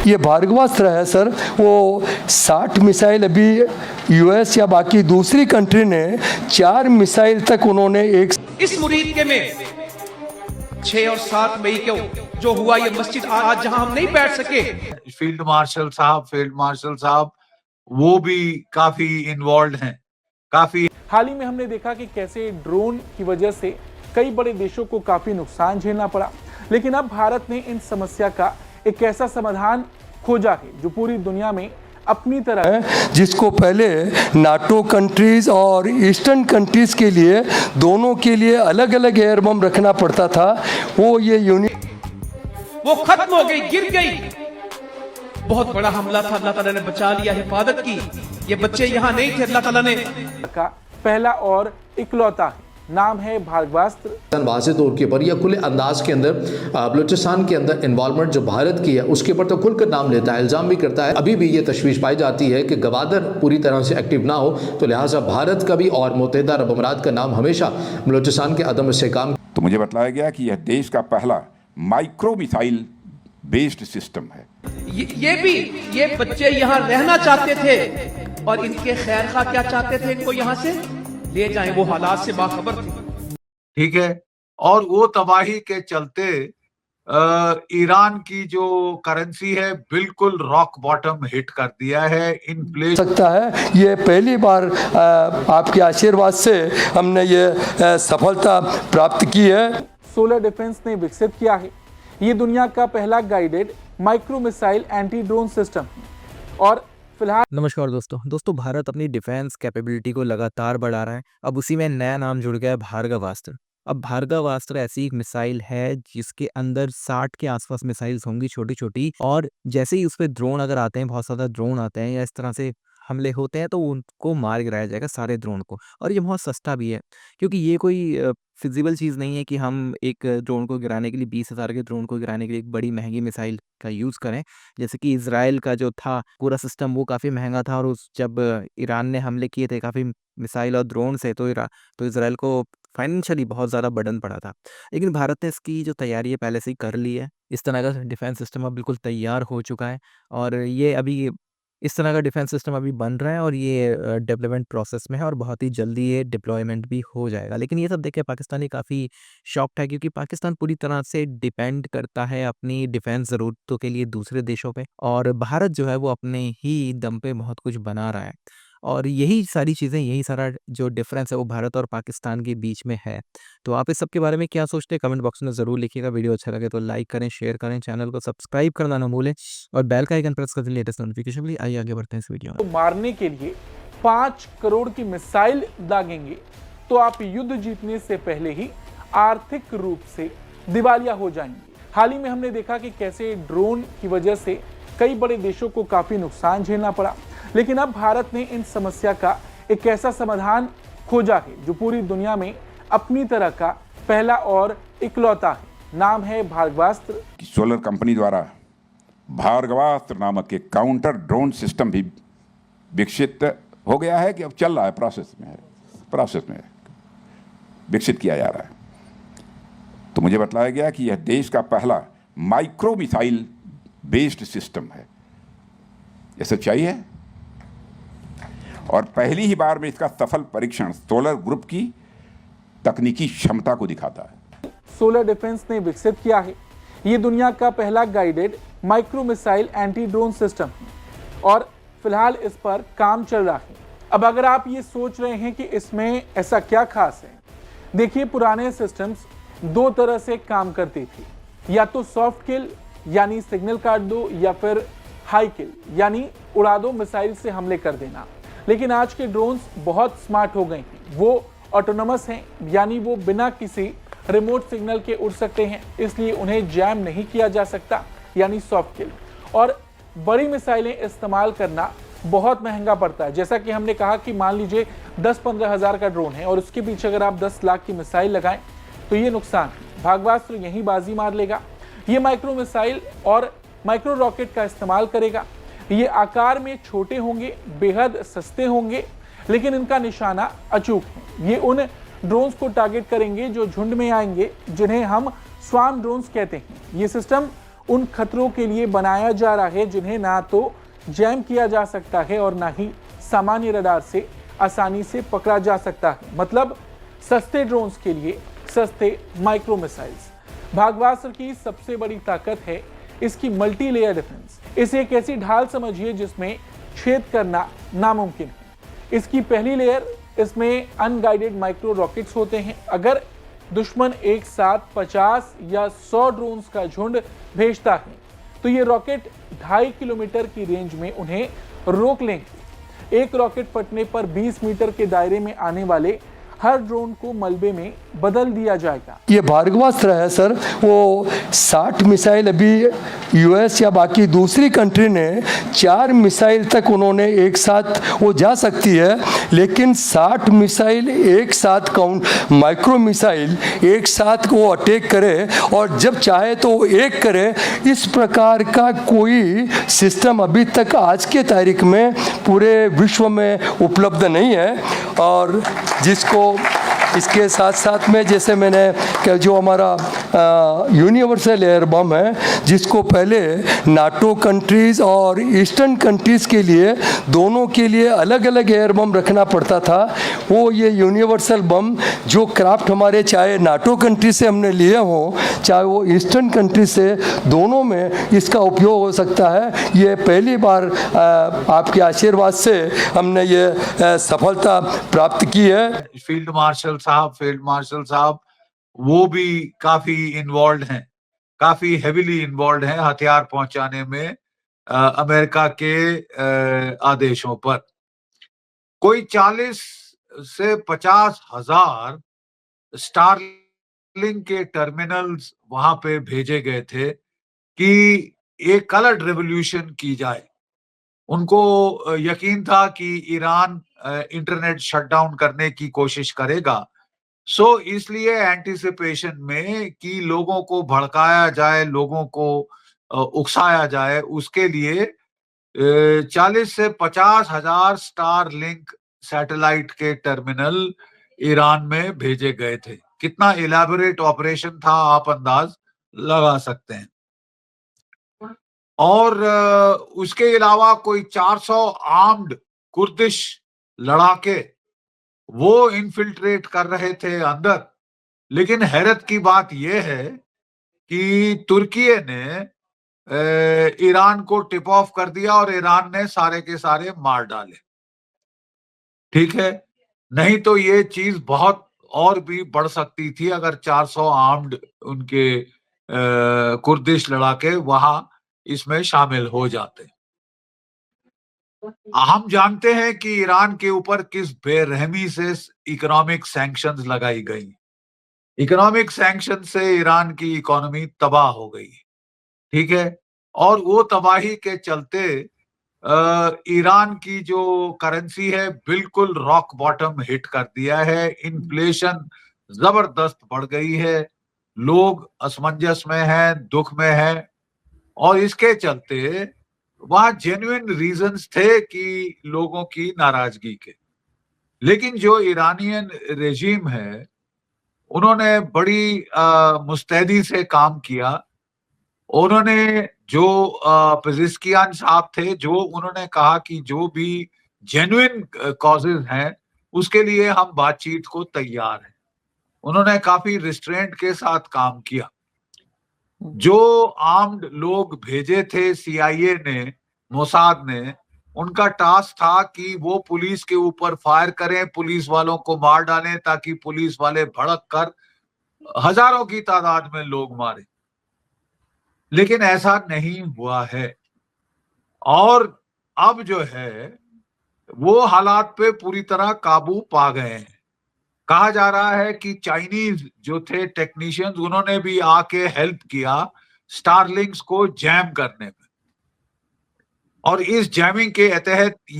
ये भार्गवास्त्र है सर, वो 60 मिसाइल अभी यूएस या बाकी दूसरी कंट्री ने 4 मिसाइल तक उन्होंने एक इस मुरीद में 6 और 7 मई को जो हुआ ये मस्जिद आज जहां हम नहीं बैठ सके, फील्ड मार्शल साहब वो भी काफी इन्वॉल्व हैं, काफी। हाल ही में हमने देखा कि कैसे ड्रोन की वजह से कई बड़े देशों को काफी नुकसान झेलना पड़ा, लेकिन अब भारत ने इन समस्या का एक ऐसा समाधान खोजा है जो पूरी दुनिया में अपनी तरह है, जिसको पहले नाटो कंट्रीज और ईस्टर्न कंट्रीज के लिए दोनों के लिए अलग अलग एयर बम रखना पड़ता था, वो ये यूनिट वो खत्म हो गई, गिर गई। बहुत बड़ा हमला था, अल्लाह ताला ने बचा लिया, हिफाजत की। ये बच्चे यहाँ नहीं थे, अल्लाह ताला ने का पहला और इकलौता है, नाम है भार्गवास्त्र। वाज़े तौर के ऊपर या खुले अंदाज के अंदर बलूचिस्तान के अंदर इन्वॉल्वमेंट जो भारत की है उसके ऊपर तो खुलकर नाम लेता है, इल्ज़ाम भी करता है। अभी भी ये तशवीश पाई जाती है कि गवादर पूरी तरह से एक्टिव ना हो, तो लिहाजा भारत का भी और मुत्तहिदा अरब अमीरात का नाम हमेशा बलूचिस्तान के अदम इस्तेहकाम। तो मुझे बताया गया कि यह देश का पहला माइक्रो मिसाइल बेस्ड सिस्टम है। ये बच्चे यहाँ रहना चाहते थे और इनके खैर खा क्या चाहते थे, इनको यहाँ से ले जाएं, वो हालात से बाखबर थे। ठीक है, और वो तबाही के चलते ईरान की जो करेंसी है बिल्कुल रॉक बॉटम हिट कर दिया है, इन्फ्लेशन सकता है। ये पहली बार आपके आशीर्वाद से हमने ये सफलता प्राप्त की है। सोलर डिफेंस ने विकसित किया है ये दुनिया का पहला guided micro missile anti drone system और फिलहाल। नमस्कार दोस्तों, भारत अपनी डिफेंस कैपेबिलिटी को लगातार बढ़ा रहा है। अब उसी में नया नाम जुड़ गया है भार्गवास्त्र। अब भार्गवास्त्र ऐसी एक मिसाइल है जिसके अंदर 60 के आसपास मिसाइल्स होंगी छोटी छोटी, और जैसे ही उस पर ड्रोन अगर आते हैं, बहुत ज़्यादा ड्रोन आते हैं या इस तरह से हमले होते हैं, तो उनको मार गिराया जाएगा सारे ड्रोन को। और ये बहुत सस्ता भी है, क्योंकि ये कोई फिजिबल चीज़ नहीं है कि हम एक ड्रोन को गिराने के लिए 20,000 के ड्रोन को गिराने के लिए एक बड़ी महंगी मिसाइल का यूज़ करें। जैसे कि इजराइल का जो था पूरा सिस्टम वो काफ़ी महंगा था, और जब ईरान ने हमले किए थे काफ़ी मिसाइल और ड्रोन से, तो इसराइल को फाइनेंशियली बहुत ज़्यादा बर्डन पड़ा था। लेकिन भारत ने इसकी जो तैयारी है पहले से ही कर ली है। इस तरह का डिफेंस सिस्टम अब बिल्कुल तैयार हो चुका है, और ये अभी इस तरह का डिफेंस सिस्टम अभी बन रहा है, और ये डेवलपमेंट प्रोसेस में है, और बहुत ही जल्दी ये डिप्लॉयमेंट भी हो जाएगा। लेकिन ये सब देख के पाकिस्तानी काफ़ी शॉक्ड है, क्योंकि पाकिस्तान पूरी तरह से डिपेंड करता है अपनी डिफेंस ज़रूरतों के लिए दूसरे देशों पे, और भारत जो है वो अपने ही दम पे बहुत कुछ बना रहा है। और यही सारी चीज़ें, यही सारा जो डिफरेंस है वो भारत और पाकिस्तान के बीच में है। तो आप इस सब के बारे में क्या सोचते हैं, कमेंट बॉक्स में ज़रूर लिखिएगा। वीडियो अच्छा लगे तो लाइक करें, शेयर करें, चैनल को सब्सक्राइब करना ना भूलें, और बेल का आइकन प्रेस कर दें लेटेस्ट नोटिफिकेशन के लिए। आइए आगे बढ़ते हैं इस वीडियो में। तो मारने के लिए 5 करोड़ की मिसाइल दागेंगे तो आप युद्ध जीतने से पहले ही आर्थिक रूप से दिवालिया हो जाएंगे। हाल ही में हमने देखा कि कैसे ड्रोन की वजह से कई बड़े देशों को काफी नुकसान झेलना पड़ा, लेकिन अब भारत ने इन समस्या का एक ऐसा समाधान खोजा है जो पूरी दुनिया में अपनी तरह का पहला और इकलौता है, नाम है भार्गवास्त्र। सोलर कंपनी द्वारा भार्गवास्त्र नामक एक काउंटर ड्रोन सिस्टम भी विकसित हो गया है, कि अब चल रहा है, प्रोसेस में विकसित किया जा रहा है। तो मुझे बताया गया कि यह देश का पहला माइक्रो मिसाइल बेस्ड सिस्टम है। यह सच्चाई है, और पहली ही बार में इसका सफल परीक्षण सोलर ग्रुप की तकनीकी क्षमता को दिखाता है। सोलर डिफेंस ने विकसित किया है ये दुनिया का पहला guided micro missile anti drone system, और फिलहाल इस पर काम चल रहा है। अब अगर आप ये सोच रहे हैं कि इसमें ऐसा क्या खास है, देखिए पुराने सिस्टम्स 2 तरह से काम करती थी, या तो सॉफ्ट किल यानी सिग्नल काट दो, या फिर हाई किल यानी उड़ा दो, मिसाइल से हमले कर देना। लेकिन आज के ड्रोन्स बहुत स्मार्ट हो गए हैं, वो ऑटोनोमस हैं, यानी वो बिना किसी रिमोट सिग्नल के उड़ सकते हैं, इसलिए उन्हें जैम नहीं किया जा सकता, यानी सॉफ्ट किल। और बड़ी मिसाइलें इस्तेमाल करना बहुत महंगा पड़ता है। जैसा कि हमने कहा कि मान लीजिए 10-15 हज़ार का ड्रोन है और उसके पीछे अगर आप 10 लाख की मिसाइल लगाएं तो ये नुकसान है। भार्गवास्त्र यही बाजी मार लेगा। ये माइक्रो मिसाइल और माइक्रो रॉकेट का इस्तेमाल करेगा। ये आकार में छोटे होंगे, बेहद सस्ते होंगे, लेकिन इनका निशाना अचूक है। ये उन ड्रोन्स को टारगेट करेंगे जो झुंड में आएंगे, जिन्हें हम स्वार्म ड्रोन्स कहते हैं। ये सिस्टम उन खतरों के लिए बनाया जा रहा है जिन्हें ना तो जैम किया जा सकता है और ना ही सामान्य रडार से आसानी से पकड़ा जा सकता है। मतलब सस्ते ड्रोन्स के लिए सस्ते माइक्रो मिसाइल्स। भागवास्त्र की सबसे बड़ी ताकत है इसकी मल्टी लेयर डिफेंस। इसे एक ऐसी ढाल समझिए जिसमें छेद करना नामुमकिन है। इसकी पहली लेयर, इसमें अनगाइडेड माइक्रो रॉकेट्स होते हैं। अगर दुश्मन एक साथ 50 या 100 ड्रोन्स का झुंड भेजता है तो ये रॉकेट 2.5 किलोमीटर की रेंज में उन्हें रोक लेंगे। एक रॉकेट फटने पर 20 मीटर के दायरे में आने वाले हर ड्रोन को मलबे में बदल दिया जाएगा। ये भार्गवास्त्र है सर, वो 60 मिसाइल अभी यूएस या बाकी दूसरी कंट्री ने 4 मिसाइल तक उन्होंने एक साथ वो जा सकती है, लेकिन 60 मिसाइल एक साथ काउंट माइक्रो मिसाइल एक साथ वो अटैक करे और जब चाहे तो वो एक करे, इस प्रकार का कोई सिस्टम अभी तक आज के तारीख में पूरे विश्व में उपलब्ध नहीं है। और जिसको इसके साथ साथ में जैसे मैंने जो हमारा यूनिवर्सल एयर बम है, जिसको पहले नाटो कंट्रीज़ और ईस्टर्न कंट्रीज़ के लिए दोनों के लिए अलग अलग एयर बम रखना पड़ता था, वो ये यूनिवर्सल बम जो क्राफ्ट हमारे चाहे नाटो कंट्री से हमने लिए हों चाहे वो ईस्टर्न कंट्री से, दोनों में इसका उपयोग हो सकता है। ये पहली बार आपके आशीर्वाद से हमने ये सफलता प्राप्त की है। फील्ड मार्शल साहब वो भी काफी इन्वॉल्व हैं, काफी हेविली इन्वॉल्व हैं हथियार पहुंचाने में अमेरिका के आदेशों पर। कोई 40 से 50 हजार स्टारलिंक के टर्मिनल्स वहां पे भेजे गए थे कि एक कलर्ड रेवोल्यूशन की जाए। उनको यकीन था कि ईरान इंटरनेट शटडाउन करने की कोशिश करेगा, सो इसलिए एंटीसिपेशन में कि लोगों को भड़काया जाए, लोगों को उकसाया जाए, उसके लिए 40 से 50 हजार स्टारलिंक सैटेलाइट के टर्मिनल ईरान में भेजे गए थे। कितना इलैबोरेट ऑपरेशन था आप अंदाज लगा सकते हैं। और उसके अलावा कोई 400 आर्म्ड कुर्दिश लड़ाके वो इन्फिल्ट्रेट कर रहे थे अंदर। लेकिन हैरत की बात यह है कि तुर्की ने ईरान को टिप ऑफ कर दिया और ईरान ने सारे के सारे मार डाले। ठीक है, नहीं तो ये चीज बहुत और भी बढ़ सकती थी अगर 400 आर्म्ड उनके कुर्दिश लड़ाके वहां इसमें शामिल हो जाते। हम जानते हैं कि ईरान के ऊपर किस बेरहमी से इकोनॉमिक सैंक्शंस लगाई गई। इकोनॉमिक सैंक्शन से ईरान की इकोनॉमी तबाह हो गई, ठीक है, और वो तबाही के चलते ईरान की जो करेंसी है बिल्कुल रॉक बॉटम हिट कर दिया है। इन्फ्लेशन जबरदस्त बढ़ गई है, लोग असमंजस में हैं, दुख में हैं, और इसके चलते वहां जेन्युइन रीजंस थे कि लोगों की नाराजगी के। लेकिन जो ईरानियन रेजिम है उन्होंने बड़ी मुस्तैदी से काम किया। उन्होंने जो पेज़ेश्कियान साहब थे, जो उन्होंने कहा कि जो भी जेन्युइन कॉजेज हैं उसके लिए हम बातचीत को तैयार हैं। उन्होंने काफी रिस्ट्रेंट के साथ काम किया। जो आर्म्ड लोग भेजे थे CIA ने, मोसाद ने, उनका टास्क था कि वो पुलिस के ऊपर फायर करें, पुलिस वालों को मार डालें ताकि पुलिस वाले भड़क कर हजारों की तादाद में लोग मारे। लेकिन ऐसा नहीं हुआ है। और अब जो है वो हालात पे पूरी तरह काबू पा गए हैं। कहा जा रहा है कि चाइनीज जो थे टेक्नीशियंस, उन्होंने भी आके हेल्प किया स्टारलिंक्स को जैम करने में। और इस जैमिंग के तहत